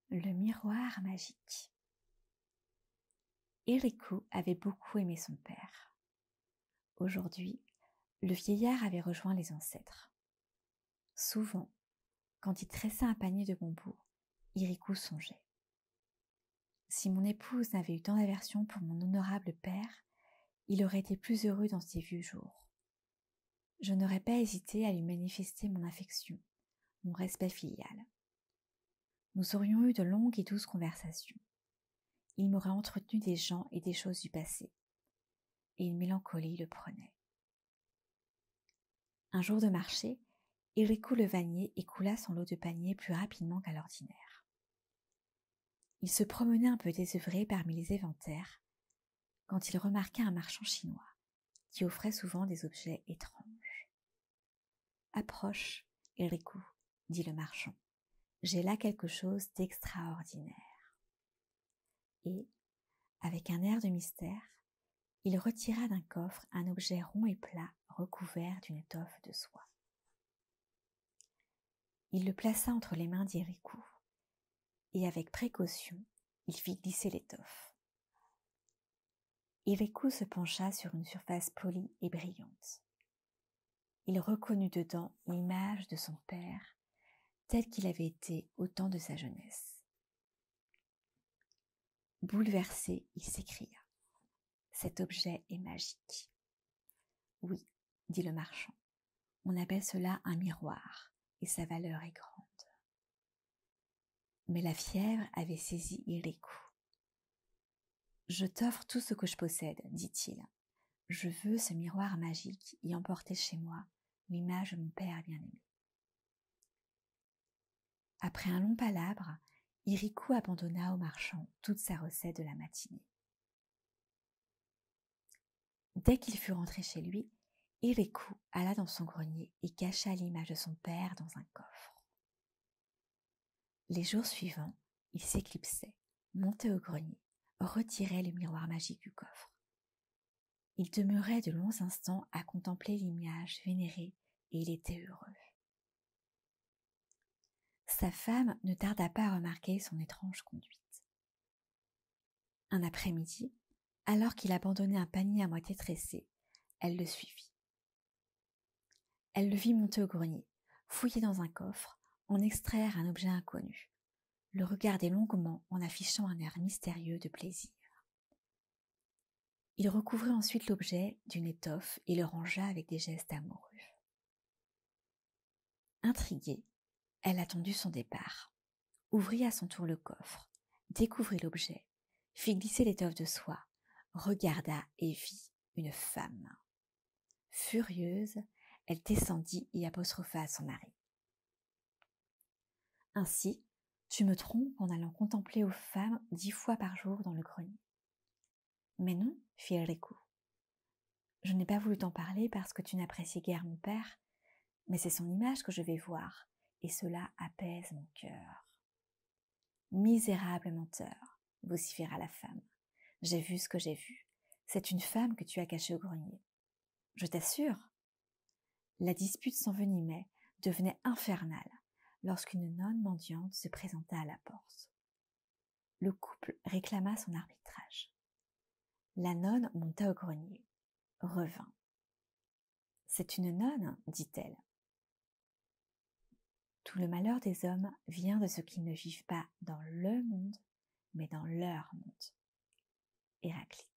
Le miroir magique. Érico avait beaucoup aimé son père. Aujourd'hui, le vieillard avait rejoint les ancêtres. Souvent, quand il tressait un panier de bambous, Érico songeait. Si mon épouse n'avait eu tant d'aversion pour mon honorable père, il aurait été plus heureux dans ses vieux jours. Je n'aurais pas hésité à lui manifester mon affection, mon respect filial. Nous aurions eu de longues et douces conversations. Il m'aurait entretenu des gens et des choses du passé, et une mélancolie le prenait. Un jour de marché, Érico le vannier écoula son lot de paniers plus rapidement qu'à l'ordinaire. Il se promenait un peu désœuvré parmi les éventaires, quand il remarqua un marchand chinois, qui offrait souvent des objets étranges. « Approche, Érico, dit le marchand, j'ai là quelque chose d'extraordinaire. » Et, avec un air de mystère, il retira d'un coffre un objet rond et plat recouvert d'une étoffe de soie. Il le plaça entre les mains d'Érico, et avec précaution, il fit glisser l'étoffe. Érico se pencha sur une surface polie et brillante. Il reconnut dedans l'image de son père, tel qu'il avait été au temps de sa jeunesse. Bouleversé, il s'écria. « Cet objet est magique. »« Oui, dit le marchand, on appelle cela un miroir, et sa valeur est grande. » Mais la fièvre avait saisi Érico. « Je t'offre tout ce que je possède, dit-il. Je veux ce miroir magique y emporter chez moi l'image de mon père bien-aimé. » Après un long palabre, Érico abandonna au marchand toute sa recette de la matinée. Dès qu'il fut rentré chez lui, Érico alla dans son grenier et cacha l'image de son père dans un coffre. Les jours suivants, il s'éclipsait, montait au grenier, retirait le miroir magique du coffre. Il demeurait de longs instants à contempler l'image vénérée et il était heureux. Sa femme ne tarda pas à remarquer son étrange conduite. Un après-midi, alors qu'il abandonnait un panier à moitié tressé, elle le suivit. Elle le vit monter au grenier, fouiller dans un coffre, en extraire un objet inconnu, le regarder longuement en affichant un air mystérieux de plaisir. Il recouvrit ensuite l'objet d'une étoffe et le rangea avec des gestes amoureux. Intriguée, elle attendit son départ, ouvrit à son tour le coffre, découvrit l'objet, fit glisser l'étoffe de soie, regarda et vit une femme. Furieuse, elle descendit et apostropha son mari. « Ainsi, tu me trompes en allant contempler aux femmes 10 fois par jour dans le grenier. » « Mais non, fit Érico. Je n'ai pas voulu t'en parler parce que tu n'appréciais guère mon père, mais c'est son image que je vais voir, et cela apaise mon cœur. » « Misérable menteur, vociféra la femme. J'ai vu ce que j'ai vu. C'est une femme que tu as cachée au grenier. Je t'assure. La dispute s'envenimait, devenait infernale, lorsqu'une nonne mendiante se présenta à la porte. Le couple réclama son arbitrage. La nonne monta au grenier, revint. « C'est une nonne, dit-elle. Tout le malheur des hommes vient de ce qu'ils ne vivent pas dans le monde, mais dans leur monde. » Héraclite.